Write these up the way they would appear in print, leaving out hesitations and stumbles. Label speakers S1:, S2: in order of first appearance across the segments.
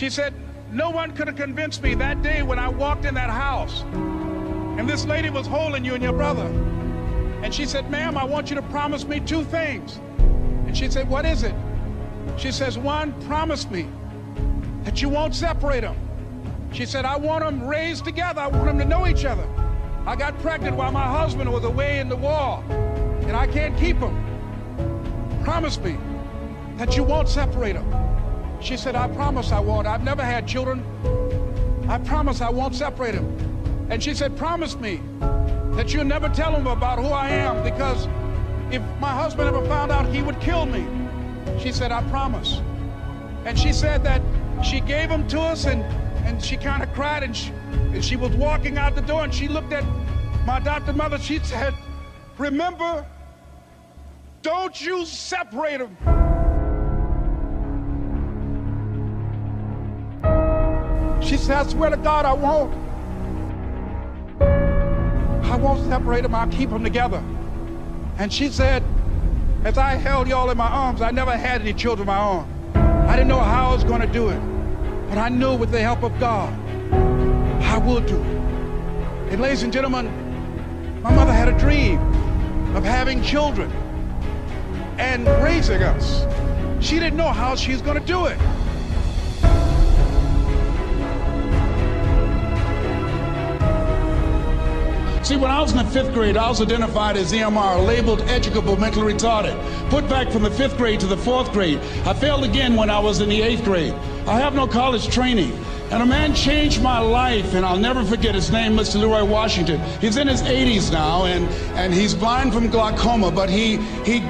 S1: She said, no one could have convinced me that day when I walked in that house and this lady was holding you and your brother. And she said, ma'am, I want you to promise me 2 things. And she said, what is it? She says, 1, promise me that you won't separate them. She said, I want them raised together. I want them to know each other. I got pregnant while my husband was away in the war, and I can't keep them. Promise me that you won't separate them. She said, I promise I won't. I've never had children. I promise I won't separate them. And she said, promise me that you'll never tell them about who I am, because if my husband ever found out, he would kill me. She said, I promise. And she said that she gave them to us, and she kind of cried, and she was walking out the door, and she looked at my adopted mother. She said, remember, don't you separate them. She said, I swear to God, I won't. I won't separate them. I'll keep them together. And she said, as I held y'all in my arms, I never had any children of my own. I didn't know how I was going to do it, but I knew with the help of God, I would do it. And ladies and gentlemen, my mother had a dream of having children and raising us. She didn't know how she was going to do it. See, when I was in the 5th grade, I was identified as EMR, labeled educable mentally retarded. Put back from the 5th grade to the 4th grade. I failed again when I was in the 8th grade. I have no college training. And a man changed my life, and I'll never forget his name, Mr. Leroy Washington. He's in his 80s now, and he's blind from glaucoma, but he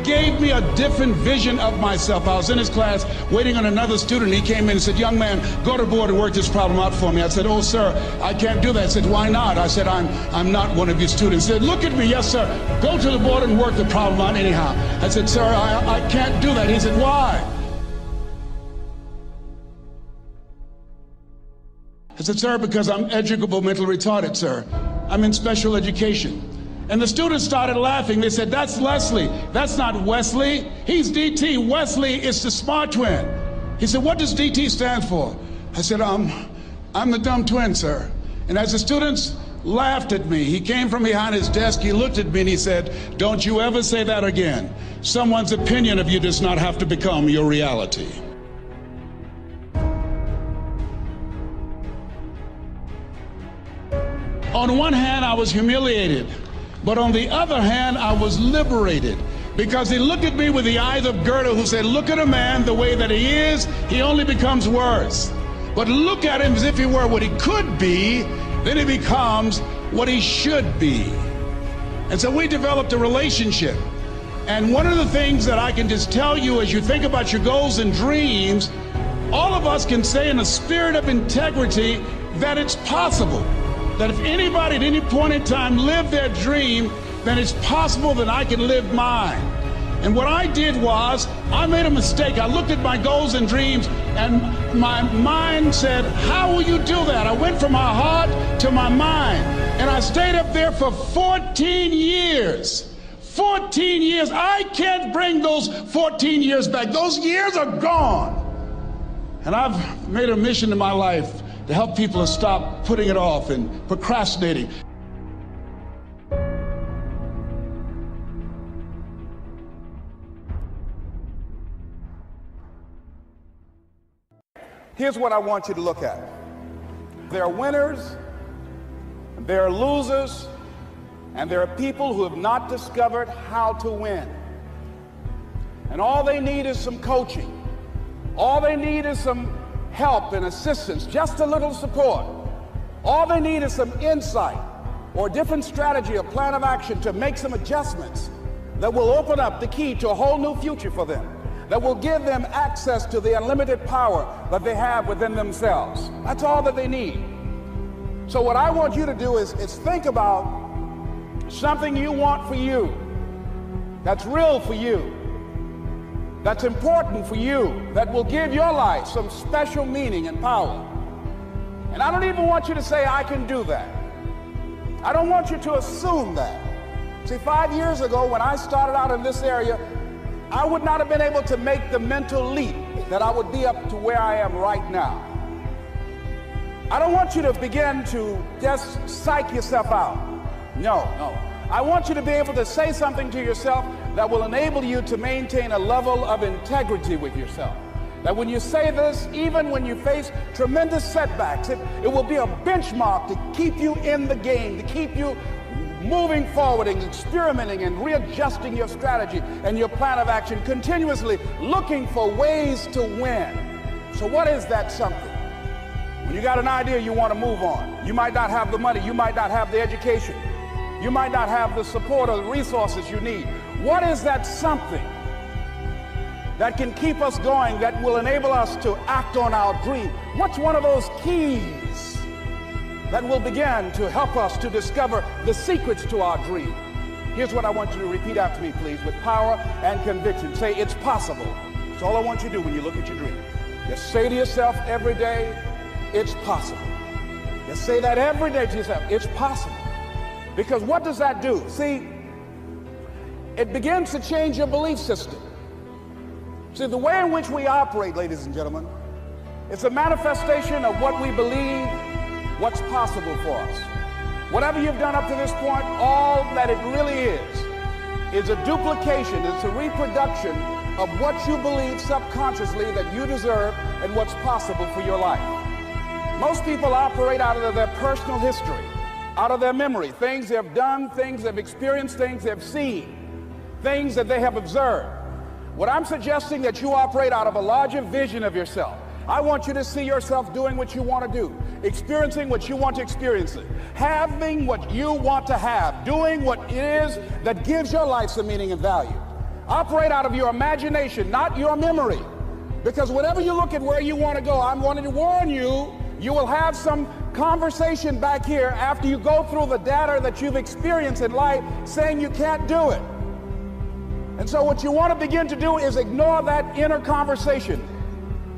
S1: gave me a different vision of myself. I was in his class waiting on another student. He came in and said, young man, go to the board and work this problem out for me. I said, oh, sir, I can't do that. I said, why not? I said, I'm not one of your students. He said, look at me. Yes, sir. Go to the board and work the problem out anyhow. I said, sir, I can't do that. He said, why? I said, sir, because I'm educable mentally retarded, sir. I'm in special education. And the students started laughing. They said, that's Leslie. That's not Wesley. He's DT. Wesley is the smart twin. He said, what does DT stand for? I said, I'm the dumb twin, sir. And as the students laughed at me, he came from behind his desk, he looked at me and he said, don't you ever say that again. Someone's opinion of you does not have to become your reality. On one hand, I was humiliated, but on the other hand, I was liberated, because he looked at me with the eyes of Goethe, who said, look at a man the way that he is, he only becomes worse. But look at him as if he were what he could be, then he becomes what he should be. And so we developed a relationship. And one of the things that I can just tell you as you think about your goals and dreams, all of us can say in a spirit of integrity that it's possible. That if anybody at any point in time lived their dream, then it's possible that I can live mine. And what I did was, I made a mistake. I looked at my goals and dreams, and my mind said, how will you do that? I went from my heart to my mind, and I stayed up there for 14 years. 14 years. I can't bring those 14 years back. Those years are gone. And I've made a mission in my life to help people to stop putting it off and procrastinating.
S2: Here's what I want you to look at. There are winners, there are losers, and there are people who have not discovered how to win. And all they need is some coaching. All they need is some help and assistance, just a little support. All they need is some insight or a different strategy, a plan of action to make some adjustments that will open up the key to a whole new future for them, that will give them access to the unlimited power that they have within themselves. That's all that they need. So what I want you to do is think about something you want for you, that's real for you, that's important for you, that will give your life some special meaning and power. And I don't even want you to say, I can do that. I don't want you to assume that. See, 5 years ago when I started out in this area, I would not have been able to make the mental leap that I would be up to where I am right now. I don't want you to begin to just psych yourself out. No. I want you to be able to say something to yourself that will enable you to maintain a level of integrity with yourself. That when you say this, even when you face tremendous setbacks, it will be a benchmark to keep you in the game, to keep you moving forward and experimenting and readjusting your strategy and your plan of action, continuously looking for ways to win. So what is that something? When you got an idea you want to move on, you might not have the money, you might not have the education, you might not have the support or the resources you need. What is that something that can keep us going, that will enable us to act on our dream? What's one of those keys that will begin to help us to discover the secrets to our dream? Here's what I want you to repeat after me, please, with power and conviction. Say, it's possible. That's all I want you to do when you look at your dream. Just say to yourself every day, it's possible. Just say that every day to yourself, it's possible. Because what does that do? See, it begins to change your belief system. See, the way in which we operate, ladies and gentlemen, it's a manifestation of what we believe, what's possible for us. Whatever you've done up to this point, all that it really is a duplication, it's a reproduction of what you believe subconsciously that you deserve and what's possible for your life. Most people operate out of their personal history, out of their memory, things they've done, things they've experienced, things they've seen, things that they have observed. What I'm suggesting that you operate out of a larger vision of yourself. I want you to see yourself doing what you want to do, experiencing what you want to experience, having what you want to have, doing what it is that gives your life some meaning and value. Operate out of your imagination, not your memory. Because whenever you look at where you want to go, I'm wanting to warn you, you will have some conversation back here after you go through the data that you've experienced in life saying you can't do it. And so what you want to begin to do is ignore that inner conversation.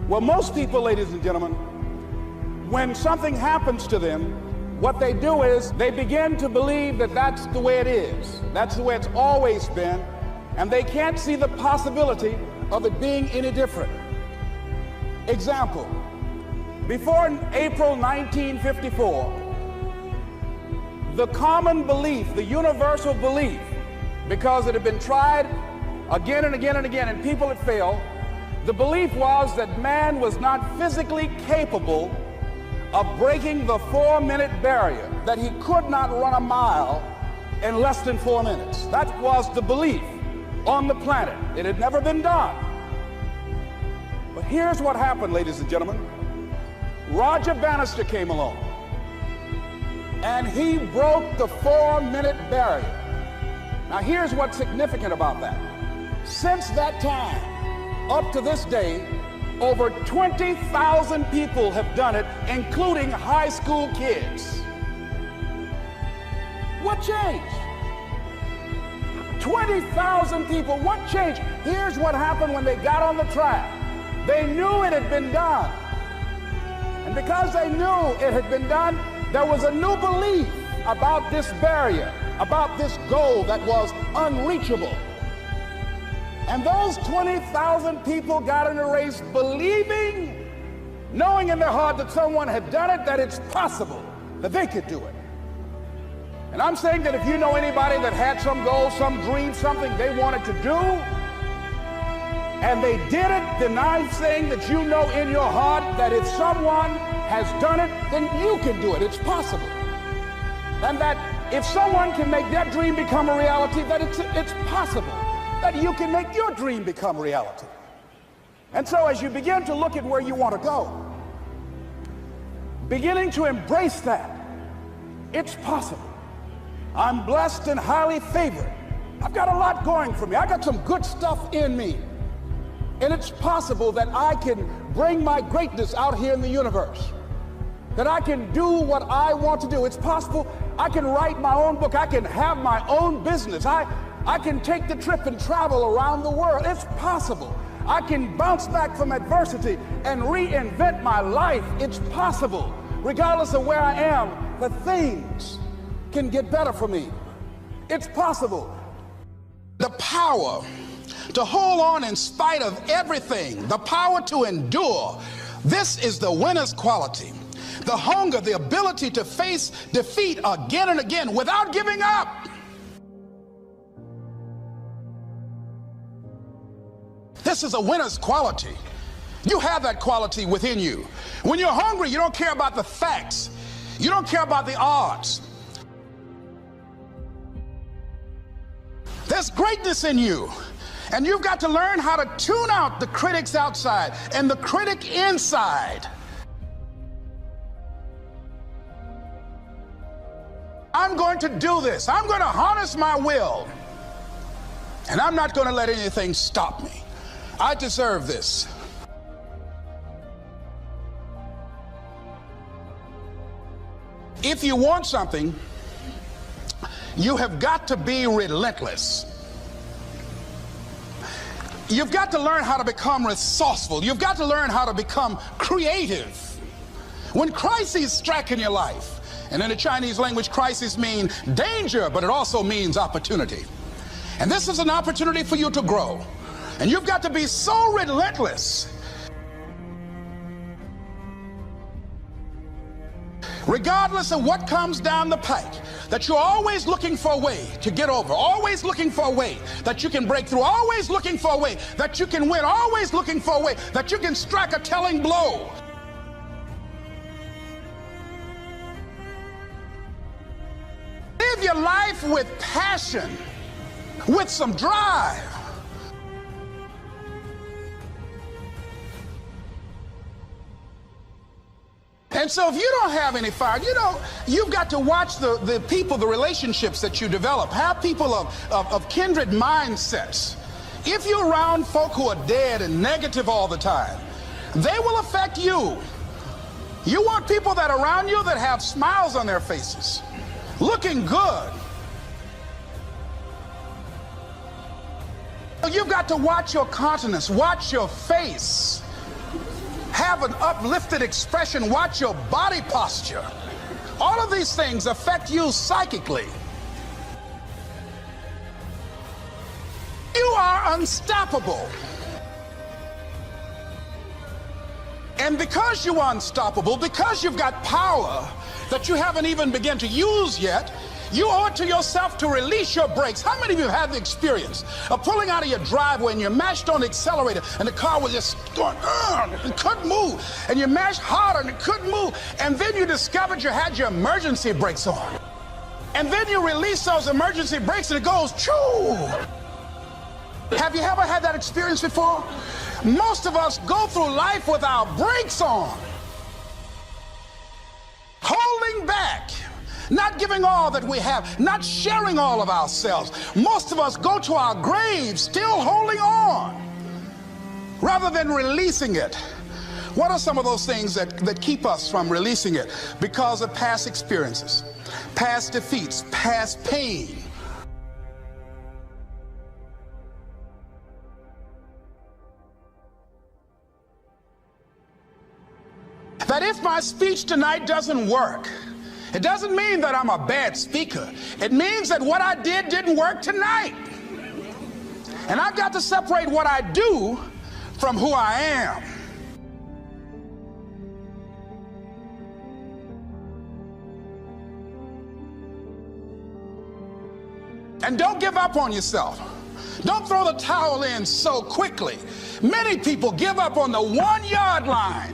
S2: Well, most people, ladies and gentlemen, when something happens to them, what they do is they begin to believe that that's the way it is. That's the way it's always been. And they can't see the possibility of it being any different. Example, before April 1954, the common belief, the universal belief, because it had been tried again and again and again and people had failed, the belief was that man was not physically capable of breaking the 4-minute barrier, that he could not run a mile in less than 4 minutes. That was the belief on the planet. It had never been done. But here's what happened, ladies and gentlemen. Roger Bannister came along, and he broke the 4-minute barrier. Now here's what's significant about that. Since that time, up to this day, over 20,000 people have done it, including high school kids. What changed? 20,000 people, what changed? Here's what happened when they got on the track. They knew it had been done. And because they knew it had been done, there was a new belief about this barrier, about this goal that was unreachable. And those 20,000 people got in a race believing, knowing in their heart that someone had done it, that it's possible, that they could do it. And I'm saying that if you know anybody that had some goal, some dream, something they wanted to do, and they did it, then I'm saying that you know in your heart that if someone has done it, then you can do it. It's possible. And that if someone can make their dream become a reality, that it's possible that you can make your dream become reality. And so as you begin to look at where you want to go, beginning to embrace that, it's possible. I'm blessed and highly favored. I've got a lot going for me. I got some good stuff in me. And it's possible that I can bring my greatness out here in the universe. That I can do what I want to do. It's possible I can write my own book. I can have my own business. I can take the trip and travel around the world. It's possible. I can bounce back from adversity and reinvent my life. It's possible. Regardless of where I am, the things can get better for me. It's possible. The power to hold on in spite of everything, the power to endure, this is the winner's quality. the hunger, the ability to face defeat again and again without giving up. This is a winner's quality. You have that quality within you. When you're hungry, you don't care about the facts. You don't care about the odds. There's greatness in you. And you've got to learn how to tune out the critics outside and the critic inside. I'm going to do this. I'm going to harness my will. And I'm not going to let anything stop me. I deserve this. If you want something, you have got to be relentless. You've got to learn how to become resourceful. You've got to learn how to become creative. When crises strike in your life, and in the Chinese language, crises mean danger, but it also means opportunity. And this is an opportunity for you to grow. And you've got to be so relentless, regardless of what comes down the pike, that you're always looking for a way to get over, always looking for a way that you can break through, always looking for a way that you can win, always looking for a way that you can strike a telling blow. Live your life with passion, with some drive. And so if you don't have any fire, you've got to watch the people, the relationships that you develop. Have people of kindred mindsets. If you're around folk who are dead and negative all the time, they will affect you. You want people that are around you that have smiles on their faces, looking good. You've got to watch your countenance, watch your face. Have an uplifted expression, watch your body posture. All of these things affect you psychically. You are unstoppable. And because you are unstoppable, because you've got power that you haven't even begun to use yet, you owe it to yourself to release your brakes. How many of you have the experience of pulling out of your driveway and you mashed on the accelerator and the car was just going, and couldn't move, and you mashed harder and it couldn't move, and then you discovered you had your emergency brakes on, and then you release those emergency brakes and it goes, choo! Have you ever had that experience before? Most of us go through life with our brakes on, holding back, not giving all that we have, not sharing all of ourselves. Most of us go to our graves still holding on rather than releasing it. What are some of those things that keep us from releasing it? Because of past experiences, past defeats, past pain. That if my speech tonight doesn't work, it doesn't mean that I'm a bad speaker. It means that what I did didn't work tonight. And I've got to separate what I do from who I am. And don't give up on yourself. Don't throw the towel in so quickly. Many people give up on the 1 yard line.